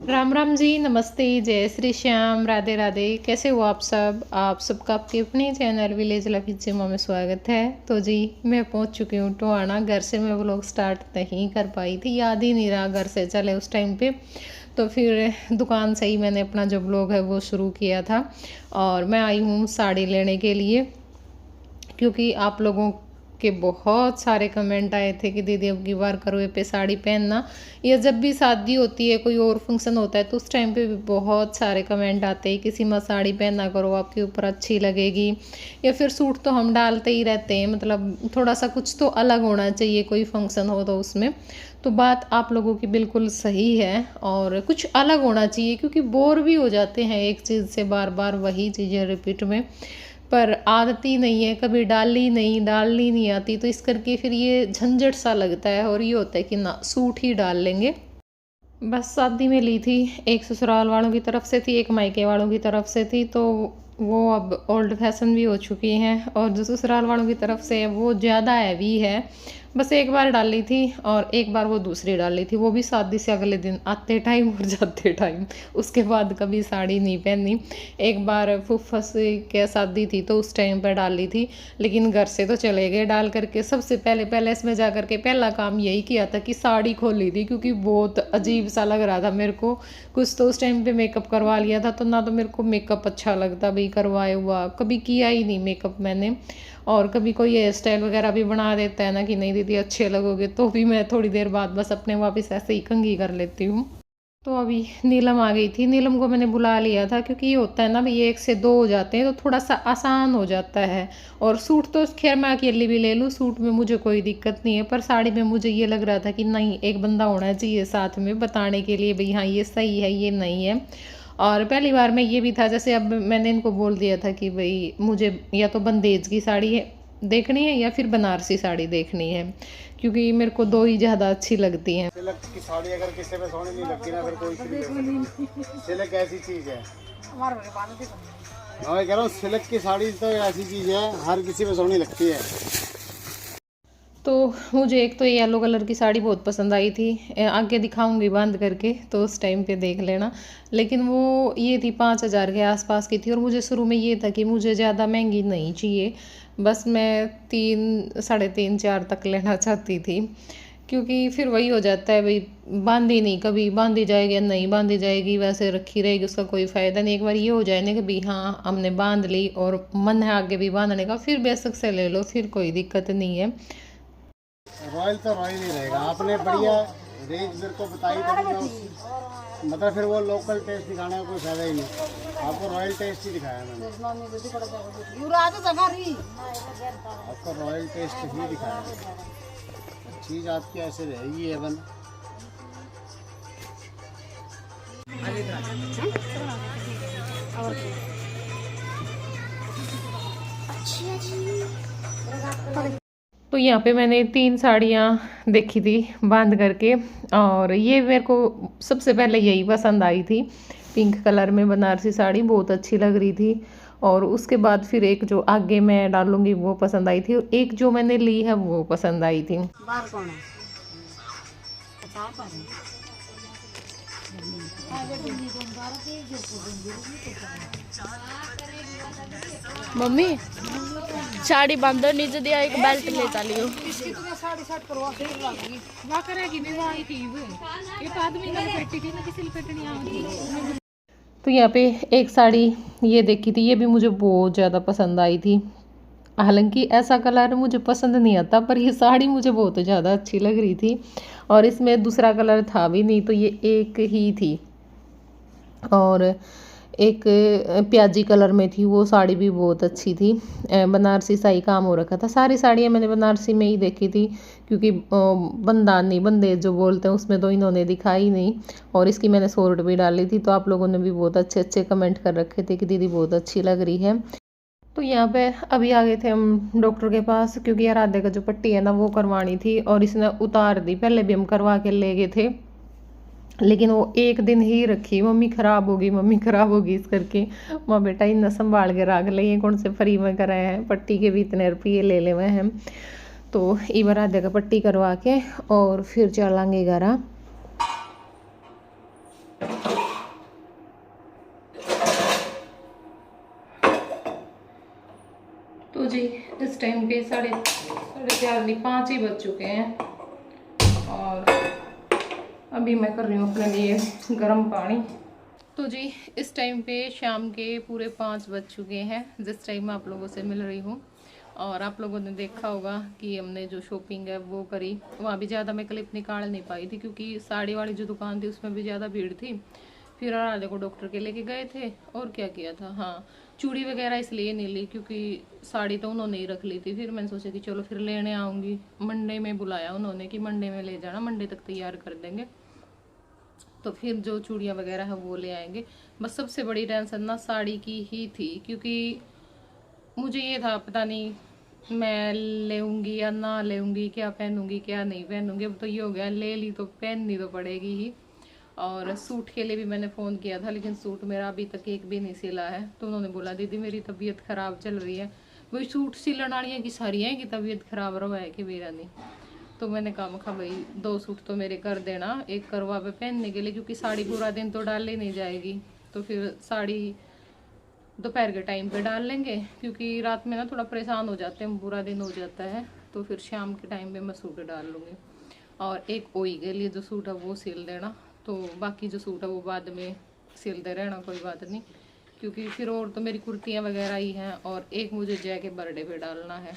राम राम जी, नमस्ते, जय श्री श्याम, राधे राधे। कैसे हो आप सबका आपके अपने चैनल विलेज लाइफ जिमा में स्वागत है। तो जी मैं पहुंच चुकी हूँ टोहाना। घर से मैं व्लॉग स्टार्ट नहीं कर पाई थी, याद ही नहीं रहा घर से चले उस टाइम पे। तो फिर दुकान से ही मैंने अपना जो ब्लॉग है वो शुरू किया था। और मैं आई हूँ साड़ी लेने के लिए, क्योंकि आप लोगों के बहुत सारे कमेंट आए थे कि दीदी अब की बार करो ये पे साड़ी पहनना, या जब भी शादी होती है कोई और फंक्शन होता है तो उस टाइम पे भी बहुत सारे कमेंट आते हैं किसी में साड़ी पहना करो, आपके ऊपर अच्छी लगेगी। या फिर सूट तो हम डालते ही रहते हैं, मतलब थोड़ा सा कुछ तो अलग होना चाहिए कोई फंक्शन हो तो उसमें। तो बात आप लोगों की बिल्कुल सही है, और कुछ अलग होना चाहिए, क्योंकि बोर भी हो जाते हैं एक चीज़ से बार बार वही चीज़ें रिपीट में। पर आदत ही नहीं है, कभी डालनी नहीं आती, तो इस करके फिर ये झंझट सा लगता है और ये होता है कि ना सूट ही डाल लेंगे। बस शादी में ली थी, एक ससुराल वालों की तरफ से थी, एक मायके वालों की तरफ से थी, तो वो अब ओल्ड फैशन भी हो चुकी हैं, और जो ससुराल वालों की तरफ से है वो ज़्यादा हैवी है। बस एक बार डाली थी और एक बार वो दूसरी डाली थी, वो भी शादी से अगले दिन आते टाइम और जाते टाइम। उसके बाद कभी साड़ी नहीं पहनी। एक बार फूफा से क्या शादी थी तो उस टाइम पर डाली थी, लेकिन घर से तो चले गए डाल करके। सबसे पहले पैलेस में जा करके पहला काम यही किया था कि साड़ी खोली थी, क्योंकि बहुत अजीब सा लग रहा था मेरे को। कुछ तो उस टाइम पे मेकअप करवा लिया था, तो ना तो मेरे को मेकअप अच्छा लगता भाई करवाया हुआ, कभी किया ही नहीं मेकअप मैंने। और कभी कोई हेयर स्टाइल वगैरह भी बना देता है ना कि नहीं दीदी अच्छे लगोगे, तो भी मैं थोड़ी देर बाद बस अपने वापस ऐसे ही कंघी कर लेती हूँ। तो अभी नीलम आ गई थी, नीलम को मैंने बुला लिया था, क्योंकि ये होता है ना भाई एक से दो हो जाते हैं तो थोड़ा सा आसान हो जाता है। और सूट तो खैर मैं अकेली भी ले लूँ, सूट में मुझे कोई दिक्कत नहीं है, पर साड़ी में मुझे ये लग रहा था कि नहीं एक बंदा होना चाहिए साथ में बताने के लिए भाई हाँ ये सही है ये नहीं है। और पहली बार में ये भी था, जैसे अब मैंने इनको बोल दिया था कि भाई मुझे या तो बंदेज की साड़ी है देखनी है या फिर बनारसी साड़ी देखनी है, क्योंकि मेरे को दो ही ज़्यादा अच्छी लगती हैं। सिल्क की साड़ी अगर किसी पे सोनी नहीं लगती ना फिर कोई सी भी ले सकता है। सिल्क ऐसी चीज है, मैं कह रहा हूँ सिल्क की साड़ी तो ऐसी चीज है हर किसी पे सोनी लगती है। तो मुझे एक तो येलो कलर की साड़ी बहुत पसंद आई थी, आगे दिखाऊंगी बांध करके तो उस टाइम पे देख लेना। लेकिन वो ये थी 5,000 के आसपास की थी, और मुझे शुरू में ये था कि मुझे ज़्यादा महंगी नहीं चाहिए, बस मैं 3, साढ़े 3, 4 तक लेना चाहती थी। क्योंकि फिर वही हो जाता है भाई, बांधी नहीं, कभी बांधी जाएगी नहीं बांधी जाएगी वैसे रखी रहेगी, उसका कोई फ़ायदा नहीं। एक बार ये हो जाए ना कि भाई हाँ हमने बांध ली और मन है आगे भी बांधने का, फिर बेशक से ले लो, फिर कोई दिक्कत नहीं है। रॉयल तो रॉयल ही रहेगा, आपने बढ़िया रेंज मेरे को बताई तभी मैं मतलब फिर वो लोकल टेस्ट दिखाने का कोई फायदा ही नहीं, आपको रॉयल टेस्ट ही दिखाया मैंने, आपको रॉयल टेस्ट ही दिखाया। चीज़ आपकी ऐसे रहेगी एवन। तो यहाँ पे मैंने 3 साड़ियाँ देखी थी बांध करके, और ये मेरे को सबसे पहले यही पसंद आई थी। पिंक कलर में बनारसी साड़ी बहुत अच्छी लग रही थी, और उसके बाद फिर एक जो आगे मैं डालूंगी वो पसंद आई थी, और एक जो मैंने ली है वो पसंद आई थी। मम्मी साड़ी बांधो नीचे दिया एक बेल्ट लेता लियो। तो यहाँ पे एक साड़ी ये देखी थी, ये भी मुझे बहुत ज़्यादा पसंद आई थी। हालांकि ऐसा कलर मुझे पसंद नहीं आता, पर ये साड़ी मुझे बहुत ज़्यादा अच्छी लग रही थी, और इसमें दूसरा कलर था भी नहीं, तो ये एक ही थी। और एक प्याजी कलर में थी, वो साड़ी भी बहुत अच्छी थी। बनारसी सा ही काम हो रखा था। सारी साड़ियाँ मैंने बनारसी में ही देखी थी, क्योंकि बंदानी बंदे जो बोलते हैं उसमें तो इन्होंने दिखाई नहीं। और इसकी मैंने शॉर्ट भी डाली थी, तो आप लोगों ने भी बहुत अच्छे अच्छे कमेंट कर रखे थे कि दीदी बहुत अच्छी लग रही है। तो यहाँ पे अभी आ गए थे हम डॉक्टर के पास, क्योंकि आराध्या का जो पट्टी है ना वो करवानी थी, और इसने उतार दी। पहले भी हम करवा के ले गए थे, लेकिन वो एक दिन ही रखी, मम्मी ख़राब होगी मम्मी ख़राब होगी इस करके। माँ बेटा इन्ना संभाल के रख ले, ये कौन से फ्री में कराए हैं, पट्टी के भी इतने रुपये ले ले हुए हैं। तो एक बार आधे का पट्टी करवा के और फिर चलेंगे घर। तो जी इस टाइम पे साढ़े 4 नहीं 5 ही बज चुके हैं और अभी मैं कर रही हूँ अपने लिए गर्म पानी। तो जी इस टाइम पे शाम के पूरे 5 बज चुके हैं जिस टाइम मैं आप लोगों से मिल रही हूँ। और आप लोगों ने देखा होगा कि हमने जो शॉपिंग है वो करी। वहाँ भी ज़्यादा मैं क्लिप निकाल नहीं पाई थी क्योंकि साड़ी वाली जो दुकान थी उसमें भी ज़्यादा भीड़ थी। फिर आराधे को डॉक्टर के लेके गए थे और क्या किया था, हाँ चूड़ी वगैरह इसलिए नहीं ली क्योंकि साड़ी तो उन्होंने ही रख ली थी। फिर मैंने सोचा कि चलो फिर लेने आऊँगी। मंडे में बुलाया उन्होंने कि मंडे में ले जाना, मंडे तक तैयार कर देंगे तो फिर जो चूड़ियाँ वगैरह है वो ले आएंगे। बस सबसे बड़ी टेंशन ना साड़ी की ही थी क्योंकि मुझे ये था पता नहीं मैं लेऊंगी या ना लेऊंगी, क्या पहनूंगी क्या नहीं पहनूंगी। अब तो ये हो गया ले ली तो पहननी तो पड़ेगी ही। और सूट के लिए भी मैंने फ़ोन किया था लेकिन सूट मेरा अभी तक एक भी नहीं सिला है। तो उन्होंने बोला दीदी मेरी तबीयत ख़राब चल रही है। वही सूट सिलन वाली की सारी है कि तबीयत ख़राब रहा है कि मेरा नहीं। तो मैंने कहा भाई 2 सूट तो मेरे कर देना, एक करवा पे पहनने के लिए क्योंकि साड़ी पूरा दिन तो डाल ही नहीं जाएगी। तो फिर साड़ी दोपहर के टाइम पे डाल लेंगे क्योंकि रात में ना थोड़ा परेशान हो जाते हैं, पूरा दिन हो जाता है। तो फिर शाम के टाइम पे मैं सूट डाल लूँगी। और एक ओई के लिए जो सूट है वो सिल देना, तो बाकी जो सूट है वो बाद में सिलते रहना, कोई बात नहीं। क्योंकि फिर और तो मेरी कुर्तियाँ वगैरह ही हैं और एक मुझे जय के बर्थडे पे डालना है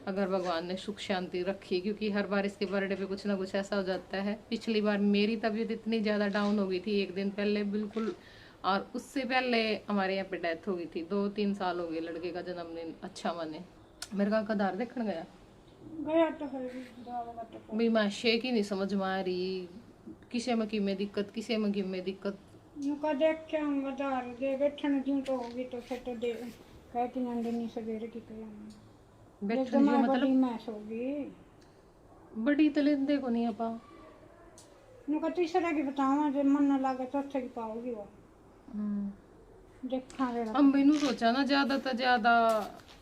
अगर भगवान ने सुख शांति रखी। क्योंकि हर बार इसके बर्थडे पे कुछ ना कुछ ऐसा हो जाता है। पिछली बार मेरी तबीयत इतनी ज़्यादा डाउन हो गई थी एक दिन पहले बिल्कुल, और उससे पहले हमारे यहाँ पे डेथ हो गई थी। 2-3 साल हो गए लड़के का जन्मदिन अच्छा माने। मेरे का कदार देखने गया तो भाई मैं शेख ही नहीं समझ में आ रही, किसे में किमें दिक्कत किसे में किमें दिक्कत। नुका देख के हम बाजार दे बैठन दिन तो होगी तो फिर तो दे कहती नंदनी सवेरे की करेंगे बैठन जो मतलब मैं सोगी बड़ी तले देखो नहीं अपा नुका तीसरा की बतावा जब मन न लागे तो अच्छा की पाओगी वो देखा रे हम मैनू सोचा ना ज्यादा तो ज्यादा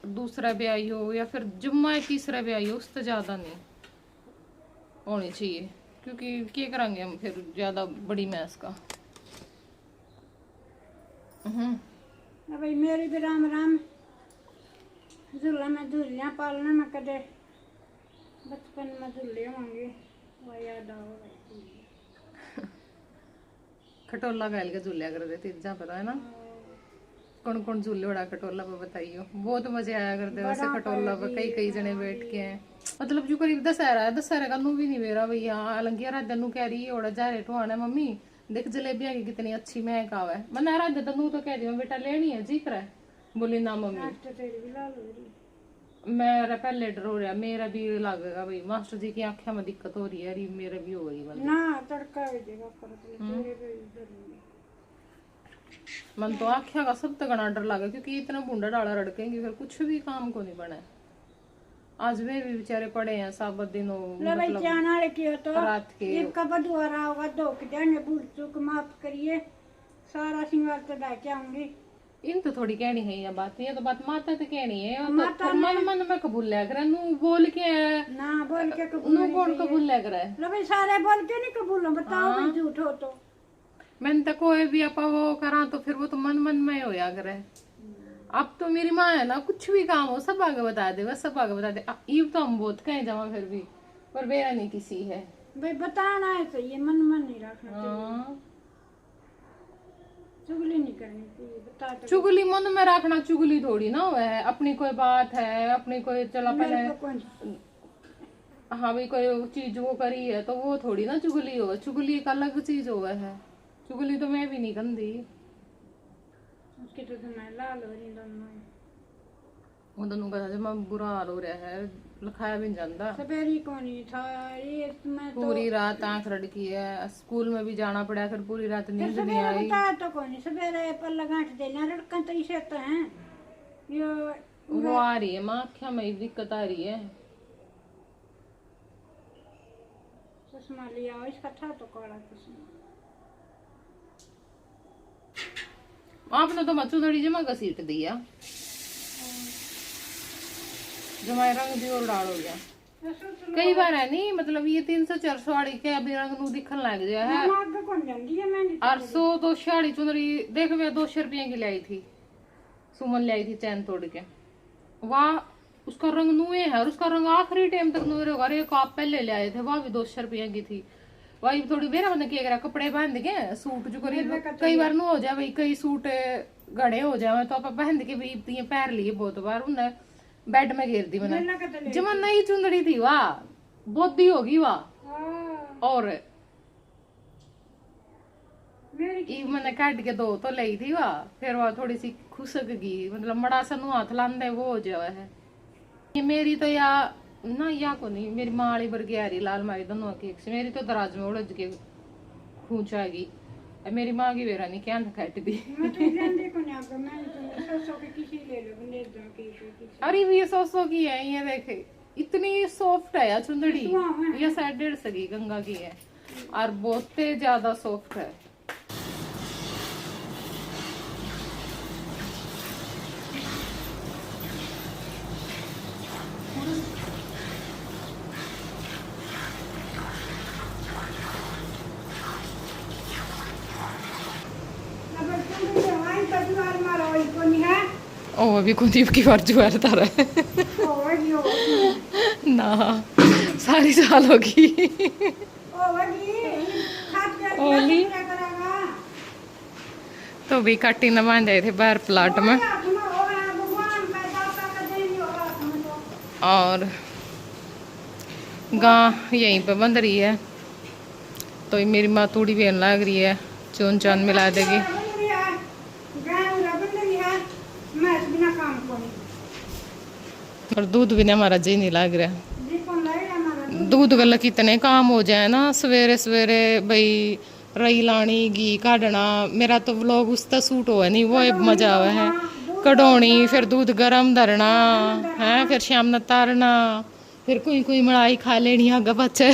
दूसरा ब्याई हो या फिर जुम्मा तीसरा ब्याई हो उससे ज्यादा नहीं होनी चाहिए क्योंकि क्या करेंगे हम फिर ज्यादा बड़ी मैस का। भाई मेरी भी राम राम झूला में झूलियाँ पालना मैं कदे बचपन में झूले होंगे वो याद आओ। खटोला गायल के झूलिया कर देते जा पता है ना कौन कौन झूले उड़ा खटोला पे बताइयो। बहुत मजे आया करते वैसे खटोला पे कई कई जने बैठ के हैं। मतलब जो करीब दशहरा है, दशहरा का नू भी नहीं मेरा भैया अलंगिया राधा नू कह रही है ओड़ा जा रहे ठोआना मम्मी देख जलेबियां की कितनी अच्छी महक आवा है। मैं राधा तो नू तो कह रही बेटा लेनी है जी कर बोली ना मम्मी मेरा पहले डर हो रहा मेरा भी लगेगा भाई मास्टर जी की आंखें में दिक्कत हो रही है अरे मेरा भी हो गई ना तड़का मन तो आख्या का सब तक डर लगा क्योंकि इतना बूंदा डाला रड़केंगे फिर कुछ भी काम को नहीं बना। आज वे भी बेचारे पड़े हैं साबत दिनों मतलब रात के इनका बदुआरा होगा दो के जाने भूल चूक माफ करिए सारा सिंगार तो डाके आऊंगी। इन तो थोड़ी कहनी है ये बात, ये तो बात माता तो कहनी है तो मन मन में कबूल लिया करे नू बोल के ना बोल के कबूल नू कौन कबूल लिया करे लो भाई सारे बोल के नहीं कबूल बताओ भाई झूठ हो तो मैंने तो कोई भी अपा वो करा तो फिर वो तो मन मन में होया करे। अब तो मेरी माँ है ना कुछ भी काम हो सब आगे बता दे बस सब आगे बता दे। ये तो हम बहुत कहें जमा फिर भी पर मेरा नहीं किसी है भाई बताना है सही है मन मन नहीं रखना चुगली नहीं करनी चाहिए बता तो चुगली मन में रखना चुगली थोड़ी ना हुआ है अपनी कोई बात है अपनी कोई चला पहले हाँ भाई कोई चीज वो करी है तो वो थोड़ी ना चुगली हो। चुगली एक अलग चीज हुआ है चुगली तो मैं भी नहीं गंदी उसकी तो मैं लाल हो रही वो दोनों का जमा बुरा हाल हो रहा है लिखाया भी नहीं जाता। सवेरी कौन था ये मैं तो पूरी रात आंख रड़की है स्कूल में भी जाना पड़ा फिर पूरी रात नींद नहीं आई। बता तो कौन सवेरे पल्ला गांठ देना रड़कन तो इसे तो है ये वो आ रही है माँ क्या में दिक्कत आ रही है। चश्मा लिया इसका था तो काला चश्मा आपने तो मचुदड़ी जमा घसीट दिया जमा रंग भी और डाल हो गया कई बार है नहीं मतलब ये 300-400 वाली के अभी रंग नू दिखन लग गया है। 800 तो शाड़ी चुनरी देख मैं 200 रुपये की लाई थी सुमन लाई थी चैन तोड़ के वह उसका रंग नुए है, और उसका रंग आखिरी टाइम तक नुए रहेगा। एक आप पहले ले आए थे, वह भी 200 रुपया की थी। वही थोड़ी बेरा मैंने क्या करा, कपड़े बांध के सूट जो खरीद कई बार नु हो जाए भाई, कई सूट गड़े हो जाए तो आप पहन के भी पैर लिए बहुत बार उन्हें बेड में घेर दी मैंने। जमा नई चुंदड़ी थी वाह, बोधी होगी वाह। और मैंने काट के दो तो ली थी वाह, फिर वह थोड़ी सी खुशक गई, मतलब मड़ा सा नु हाथ लांदे वो हो जाए है। ये मेरी तो या ना या को नहीं, मेरी माँ वाली बरगी आ रही लाल मारी दोनों की से, मेरी तो दराज में उड़ज के खूंच आ गई। मेरी माँ की बेरा नहीं क्या काट दी। अरे ये 100 की है, ये देखे इतनी सॉफ्ट है यार चुंदड़ी, ये 150 की गंगा की है और बहुत ज्यादा सॉफ्ट है। ओ अभी कोनी की बार जुआर तारा ना सारी साल होगी ओली। तो भी काटी न मान जाए थे बाहर प्लाट में, और गां यहीं पे बंध रही है। तो ये मेरी माँ थोड़ी भी लग रही है, चून चान मिला देगी। और दूध भी ना हमारा जी नहीं लग रहा। दूध गला कितने काम हो जाए ना, सवेरे सवेरे भाई रही लानी घी काटना। मेरा तो व्लॉग उसका सूट हुआ नहीं, वो मजा आवा है। कढ़ोनी, फिर दूध गरम धरना है, फिर शाम न तारना, फिर कोई मलाई खा लेनी आगे बच्चे।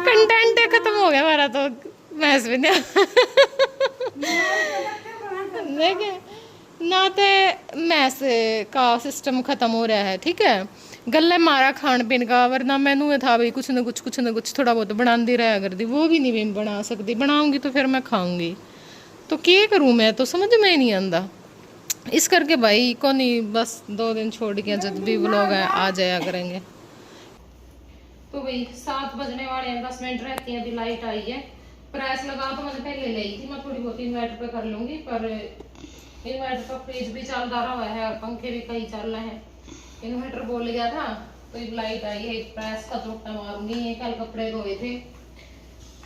कंटेंट खत्म हो गया हमारा तो मैस भी देखे ना ते मैस का सिस्टम खत्म हो रहा है। ठीक है, गले मारा खान पीन का, वरना मैनू था भाई कुछ न कुछ थोड़ा बहुत बनाती रहा करती, वो भी नहीं मैं बना सकती। बनाऊंगी तो फिर मैं खाऊंगी, तो क्या करूँ मैं, तो समझ में ही नहीं आता। इस करके भाई को नहीं, बस 2 दिन छोड़ के जब भी व्लॉग है आ जाया करेंगे। तो भाई 7 बजने वाले हैं, 10 मिनट रहती है, अभी लाइट आई है। प्रेस लगा तो मैंने पहले ली थी, मैं थोड़ी बहुत इन्वर्टर पे कर लूंगी, पर इन्वर्टर का फ्रिज भी चल रहा है और पंखे भी कई चल रहे हैं। इन्वर्टर बोल गया था, तो लाइट आई है, प्रेस का चोटा मारूंगी। कल कपड़े धोए थे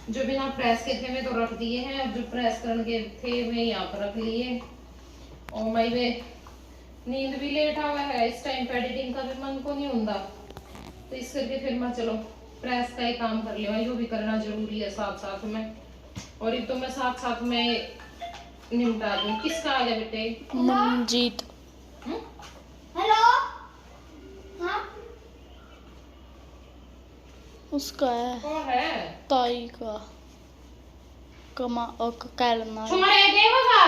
जो बिना प्रेस के थे मैं तो रख दिए हैं, जो प्रेस करने के थे वे यहाँ पर रख लिए। और मैं वे नींद भी लेट आ गया है, इस टाइम पे एडिटिंग का भी मन को नहीं होता, तो इस करके फिर मैं चलो प्रेस का ही काम कर लिया, जो भी करना जरूरी है साथ साथ में। और ये तो मैं साथ साथ में निपटा दूं। किसका आ गया बेटे? मनजीत। हेलो। हाँ? उसका है। कौन है? ताई का कमा और कहना तुम्हारे देवगा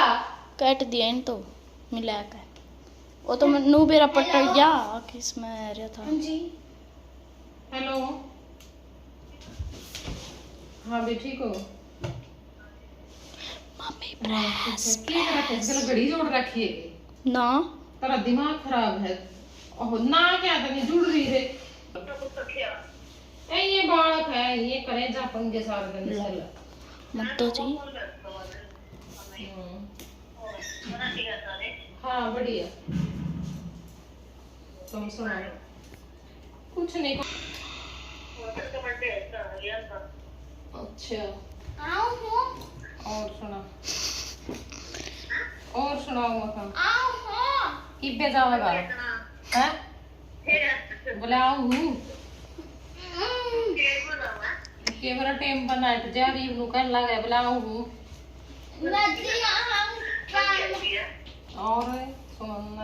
कट दिया इन तो मिला के, वो तो नू बेरा पटल गया किस में आ रहा था जी। हेलो, हाँ भी ठीक हो? मम्मी प्रेस प्रेस घड़ी जोड़ रखी है ना, तेरा दिमाग खराब है। ओह ना क्या था, नहीं जुड़ रही है। ये बालक है, ये करे जा पंगे सार दिन चल मत तो जी। हाँ बढ़िया, तुम सुनाओ। कुछ नहीं। अच्छा और सुना, और सुनाओ मकान कि पे जाओगा हैं? बोले आऊँ के मेरा टाइम बना है, जा रही हूँ कर लगा बोले आऊँ। और सुनना